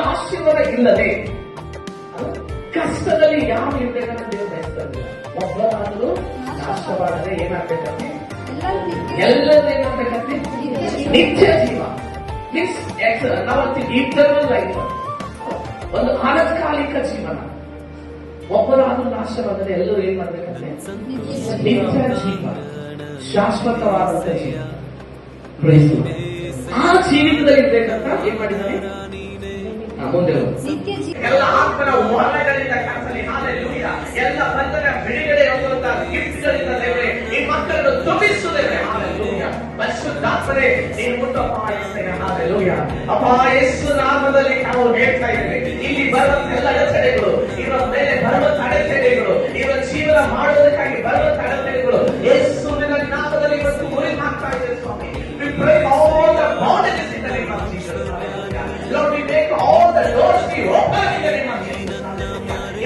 ಆಶೀರ್ವಾದ ಇಲ್ಲದೆ ಕಷ್ಟದಲ್ಲಿ ಯಾರು ಇರ್ಬೇಕಂತ ದೇವರು ಬಯಸ್ತಾರೆ. ಒಬ್ಬರಾದರೂ ನಾಶವಾಗದೆ ಏನಾಗ್ಬೇಕಂತೆ, ಎಲ್ಲರೂ ಏನಾಗ್ಬೇಕಂತೆ, ನಿತ್ಯ ಜೀವ. ಇಟರ್ನಲ್ ಲೈಫ್, ಒಂದು ಅನಕಾಲಿಕ ಜೀವನ. ಒಬ್ಬರಾದರೂ ನಾಶವಾಗದೆ ಎಲ್ಲರೂ ಏನ್ ಮಾಡ್ಬೇಕಂತೆ, ನಿತ್ಯ ಜೀವ, ಶಾಶ್ವತವಾದಂತ ಜೀವ. ಆ ಜೀವಿತದಲ್ಲಿ ಇರ್ಬೇಕಂತ ಏನ್ ಮಾಡಿದ್ದಾರೆ ಮುಂದೆ ಎಲ್ಲ ಆತ್ಮನ ವರಗಳಿಂದ ಕನಸಲಿ ಹಾಲೆಲೂಯಾ, ಎಲ್ಲ ಬಂಧನ ಬಿಡುಗಡೆ ಹೋಗುವಂತಹ ಗಿಫ್ಟ್ಗಳಿಂದ ದೇವರೇ ಈ ಮಕ್ಕಳನ್ನು ತುಂಬಿಸುತ್ತೇವೆ. ಹಾಲೆಲೂಯಾ, ಪರಿಶುದ್ಧಾತ್ಮನೇ ನೀನು ಮುಟ್ಟಪ್ಪ ಎಸ್ತೇನೆ. ಹಾಲೆಲೂಯಾ, ಅಪ್ಪ ಯೇಸು ನಾಮದಲ್ಲಿ ನಾವು ಹೇಳ್ತಾ ಇದ್ದೇವೆ, ಇಲ್ಲಿ ಬರುವಂತ ಎಲ್ಲ ಅಡೆತಡೆಗಳು, ಇವರ ಮೇಲೆ ಬರುವಂತ ಅಡೆತಡೆಗಳು, ಇವರ ಜೀವನ ಮಾಡುವುದಕ್ಕಾಗಿ ಬರುವಂತ ಅಡೆತಡೆಗಳು ಯೇಸುವಿನ ನಾಮದಲ್ಲಿ ಇವತ್ತು ಮುರಿದು ಹಾಕ್ತಾ ಇದ್ದೇವೆ ಸ್ವಾಮಿ. We break all the bondages in the name of Jesus. Lord, we make all the doors be open in the name of Jesus.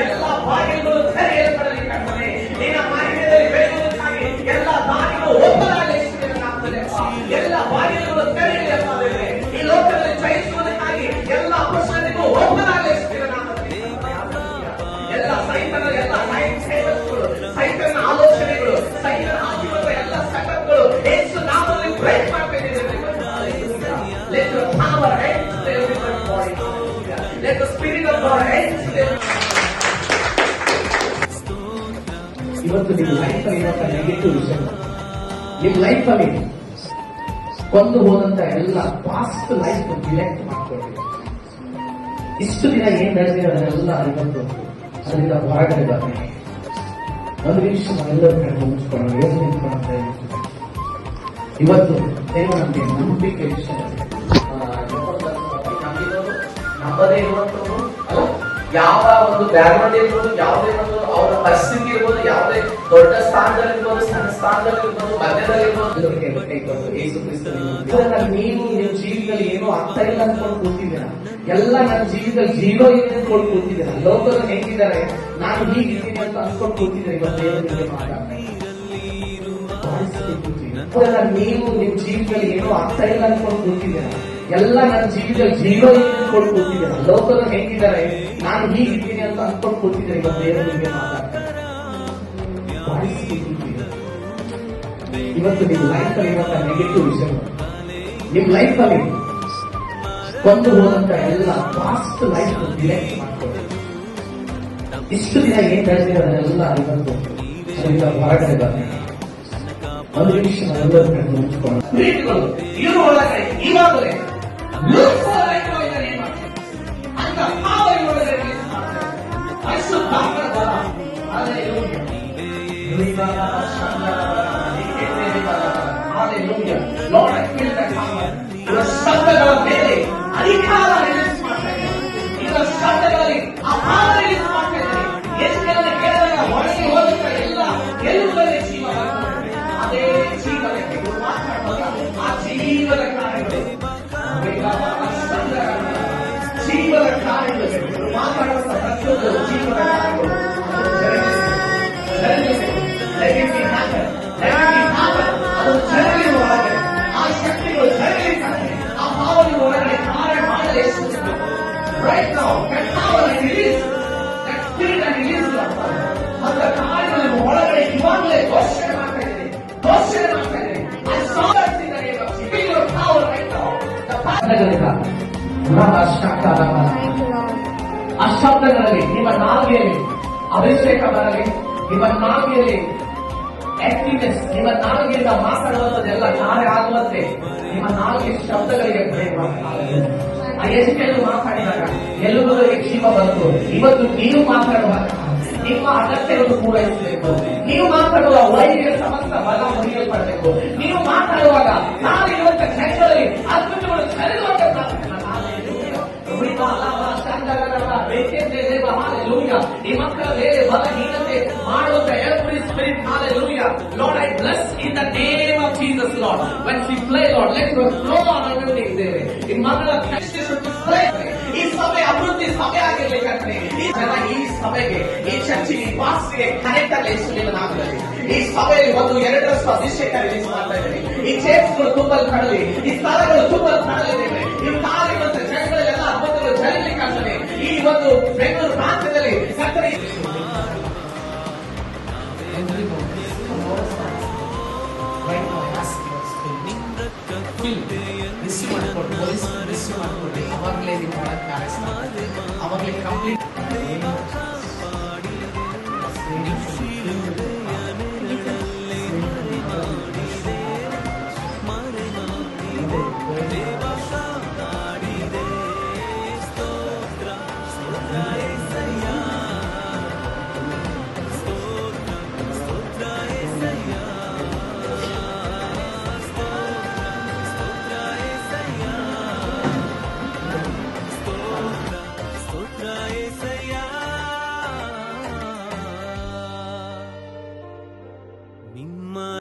ಎಲ್ಲ ಬಾಗಿಲುಗಳು ತೆರೆಯಲ್ಪಡಲಿ ಕರ್ತನೇ. ನಿನ್ನ ಮಹಿಮೆಯಲ್ಲಿ ಬೆಳೆಯುವುದಕ್ಕಾಗಿ ಎಲ್ಲ ದಾರಿಗಳು ಓಪನ್ ಆಗಲಿ ಯೇಸುವಿನ ನಾಮದಲ್ಲಿ. ಎಲ್ಲ ಬಾಗಿಲುಗಳು ತೆರೆಯಲಿ ಅಪ್ಪ ದೇವರೇ. ಈ ಲೋಕದಲ್ಲಿ ಜಯಿಸುವುದಕ್ಕಾಗಿ ಎಲ್ಲ ಅಪಶಕ್ತಿಗಳು ಓಪನ್ ಆಗಲಿ ಯೇಸುವಿನ ನಾಮದಲ್ಲಿ. ಎಲ್ಲ ಸೈತನ ಎಲ್ಲ ಸೇವಕರು, ಸೈತನ ಆಲೋಚನೆಗಳು, ಸೈತನ ಆಶೀರ್ವಾದ ಎಲ್ಲ ಸೆಟಪ್ಗಳು ಯೇಸು ನಾಮದಲ್ಲಿ ಬ್ರೇಕ್ ಮಾಡ್ತಾ ಇದ್ದೇವೆ. Let your power enter everyone's body. Let the spirit of God enter. ಇವತ್ತು ನಿಮ್ಮ ಲೈಫ್ ಅಲ್ಲಿ ಇರುವಂತ ನೆಗೆಟಿವ್ ವಿಷಯ, ನಿಮ್ಮ ಲೈಫ್ ಅಲ್ಲಿ ಕೊಂದು ಹೋದಂತ ಎಲ್ಲ ಪಾಸ್ಟ್ ಲೈಫ್ ಡಿಲೆಕ್ಟ್ ಮಾಡ್ಕೊಳ್ಳಿ. ಇಷ್ಟು ದಿನ ಏನ್ ನಡೆದಿದೆ ಅದನ್ನೆಲ್ಲ ಇವತ್ತು ಅದರಿಂದ ಹೊರಗಡೆ ಬರ್ತೀನಿ. ಒಂದು ನಿಮಿಷ ನಾವೆಲ್ಲರೂ ಕಡೆ ಮುಗಿಸ್ಕೊಳ್ಳೋಣ, ಯೋಚನೆ ನಿಂತ್ಕೊಳ್ಳೋಣ. ಇವತ್ತು ದೇವರಂತೆ ನಂಬಿಕೆ ವಿಷಯ ನಂಬದೇ ಇರುವಂತವರು ಅಲ್ಲ, ಯಾವ ಒಂದು ಬ್ಯಾಕ್ಗ್ರೌಂಡ್ ಇರ್ಬೋದು, ಯಾವುದೇ ಒಂದು ಅವರ ಪರಿಸ್ಥಿತಿ ಇರ್ಬೋದು, ಯಾವುದೇ ದೊಡ್ಡ ಸ್ಥಾನದಲ್ಲಿರ್ಬೋದು, ಸಣ್ಣ ಸ್ಥಾನದಲ್ಲಿರ್ಬೋದು, ಮಧ್ಯದಲ್ಲಿರ್ಬೋದು, ಯೇಸು ಕ್ರಿಸ್ತನಿಗೆ ನೀವು ನಿಮ್ಮ ಜೀವಿತದಲ್ಲಿ ಏನೋ ಆಗ್ತಾ ಇಲ್ಲ ಅನ್ಕೊಂಡು ಕೂತಿದ್ದೀರ. ಎಲ್ಲ ನನ್ನ ಜೀವಿತದಲ್ಲಿ ಜೀರೋ ಇದೆ ಅನ್ಕೊಂಡು ಕೂತಿದ್ದೀರ. ಲೋಕರು ಹೆಂಗಿದ್ದಾರೆ, ನಾನು ಹೀಗಿದ್ದೀನಿ ಅಂತ ಅನ್ಕೊಂಡು ಕೂತಿದ್ದೀರ. ಇವತ್ತು ದೇವರಿಗೆ ಮಾತಾಡ್ತಾರೆ, ನೀವು ನಿಮ್ ಜೀವಿತದಲ್ಲಿ ಏನೋ ಆಗ್ತಾ ಇಲ್ಲ ಅನ್ಕೊಂಡು ಕೂತಿದ್ದೀರ. ಎಲ್ಲ ನನ್ನ ಜೀವಿತದಲ್ಲಿ ಜೀರೋ ಇದೆ ಅನ್ಕೊಂಡು ಕೂತಿದ್ದೀರ. ಲೋಕರು ಹೆಂಗಿದ್ದಾರೆ, ನಾನು ಹೀಗಿದ್ದೀನಿ ಅಂತ ಅನ್ಕೊಂಡು ಕೂತಿದ್ದೀರ. ಇವತ್ತು ದೇವರಿಗೆ ಮಾತಾಡ್ತಾರೆ. ಇವತ್ತು ನಿಮ್ಮ ಲೈಫ್ ಅಲ್ಲಿ ಇರುವಂತ ನೆಗೆಟಿವ್ ವಿಷಯ, ನಿಮ್ ಲೈಫ್ ಅಲ್ಲಿ ಕೊಂದು ಹೋದಂತ ಎಲ್ಲ ಪಾಸ್ಟ್ ಲೈಫ್ ಡಿಲೆಕ್ಟ್ ಮಾಡ್ಕೊಳ್ಳಿ. ಇಷ್ಟು ದಿನ ಏನ್ ನಡೆದಿದೆ ಅದನ್ನೆಲ್ಲ ಇವತ್ತು ಅದರಿಂದ ಹೊರಗಡೆ ಬರ್ತೀನಿ. ಒಂದು ನಿಮಿಷ ನಾವೆಲ್ಲರೂ ಕಣ್ಣು ಮುಚ್ಚಿಕೊಳ್ಳೋಣ. ಇವರು ಒಳಗಡೆ ಇವಾಗಲೇ ಅಂತ ಪಾವರಿ ಒಳಗಡೆ ಪರಿಶುದ್ಧಾತ್ಮನ ಬಲ. Lord, I feel that power. ಇವರ ಶಬ್ದಗಳ ಮೇಲೆ ಅಧಿಕಾರ ರಿಲೀಸ್ ಮಾಡ್ತಾ ಇದ್ದಾರೆ. ಇವರ ಶಬ್ದಗಳಲ್ಲಿ ಆ ಪಾವರ್ ರಿಲೀಸ್ ಮಾಡ್ತಾ ಇದ್ದಾರೆ. ಎಷ್ಟೆಲ್ಲ ಕೇಳಿದಾಗ ಒಳಗೆ ಹೋದಂತ ಎಲ್ಲ ಗೆಲುವುಗಳಲ್ಲಿ ಜೀವ ಬರ್ತದೆ. ಅದೇ ಜೀವನಕ್ಕೆ ಮಾತಾಡುವಾಗ ಆ ಜೀವನ ಕಾರ್ಯಗಳು, ಜೀವನ ಕಾರ್ಯಗಳು ಮಾತಾಡುವಂತ ಪ್ರತಿಯೊಂದು ಜೀವನ ಕಾರ್ಯಗಳು ಅದು ಜರಗಿನ ಒಳಗಡೆ ಆ ಶಕ್ತಿಗಳು ಜರಗಲಿಕ್ಕಾಗಿ ಆ ಭಾವನೆ ಒಳಗಡೆ ಕಾರ್ಯ ಮಾಡಲು ರೈಟ್ ನಾವು ರಿಲೀಸ್ ಅಂತ ಕಾರ್ಯಗಳನ್ನು ಒಳಗಡೆ ಇವಾಗಲೇ ಘೋಷಣೆ ಮಾಡ್ತಾ ಇದ್ದೀವಿ. ಆ ಶಬ್ದಗಳಲ್ಲಿ ನಿಮ್ಮ ನಾಲಿಗೆಯಲ್ಲಿ ಅಭಿಷೇಕ ಬರಲಿ. ನಿಮ್ಮ ನಾಲಿಗೆಯಲ್ಲಿ ಆಕ್ಟಿವ್ನೆಸ್, ನಿಮ್ಮ ನಾಲಿಗೆಯಿಂದ ಮಾತಾಡುವಂಥದ್ದೆಲ್ಲ ಕಾರ್ಯ ಆಗುವಂತೆ ನಿಮ್ಮ ನಾಲಿಗೆ ಶಬ್ದಗಳಿಗೆ ಆ ಎಷ್ಟೆಲ್ಲೂ ಮಾತಾಡಿದಾಗ ಎಲ್ಲುಗಳಿಗೆ ಜೀವ ಬಂತು. ಇವತ್ತು ನೀವು ಮಾತಾಡುವಾಗ ನಿಮ್ಮ ಅಗತ್ಯವನ್ನು ಪೂರೈಸಬೇಕು. ನೀವು ಮಾತಾಡುವ ವೈದ್ಯರ ಸಮಸ್ತ ಬಲ ಮುರಿಯಲ್ಪಡಬೇಕು. ನೀವು ಮಾತಾಡುವಾಗ ನಾವಿರುವಂತ ಕ್ಷಣಗಳಲ್ಲಿ ಅದ್ಭುತಗಳು ಚಲಿಸುವಂತ ಈ ಮಕ್ಕಳ ಮೇಲೆ ಬಲಹೀನತೆ ಮಾಡುವಂತ every spirit, hallelujah. Lord, I bless in the name of Jesus, Lord. When we play, Lord, let your flow on our music there. In ಮಕ್ಕಳ to play. ಈ ಸಭೆ ಅಭಿವೃದ್ಧಿ ಸಭೆ ಆಗಿರ್ಲಿಕ್ಕೆ ಈ ಸಭೆಗೆ, ಈ ಚರ್ಚಿಗೆ, ಈ ಪಾಸ್ಗೆ ಕನೆಕ್ಟ್ ಆಗಲಿ ಯೇಸುವಿನ ನಾಮದಲ್ಲಿ. ಈ ಸಭೆಯಲ್ಲಿ 1-2 ಅಭಿಷೇಕ ರಿಲೀಸ್ ಮಾಡ್ತಾ ಇದ್ದೀವಿ. ಈ ಚೇರ್ಸ್ಗಳು ತುಂಬಲ್ ಕಡಲಿ, ಈ ಸ್ಥಳಗಳು ತುಂಬಲ್ ಕಡಲಿದ್ದೇವೆ. ಈ ಕಾರ್ಯವಂತ ಜನಗಳೆಲ್ಲ ಅದ್ಭುತಗಳು ಬೆಳಗಲಿಕ್ಕಾಗ್ತದೆ. ಈ ಒಂದು ಬೆಂಗಳೂರು ಪ್ರಾಂತ್ಯದಲ್ಲಿ ಕರ್ತನೆ ರಿಸೀವ್ ಮಾಡಿಕೊಂಡು ಪೊಲೀಸ್ ರಿಸೀವ್ ಮಾಡಿಕೊಂಡು ಅವಾಗಲೇ ನೀವು ಒಳಗೆ ಅವಾಗಲೇ ಕಂಪ್ಲೀಟ್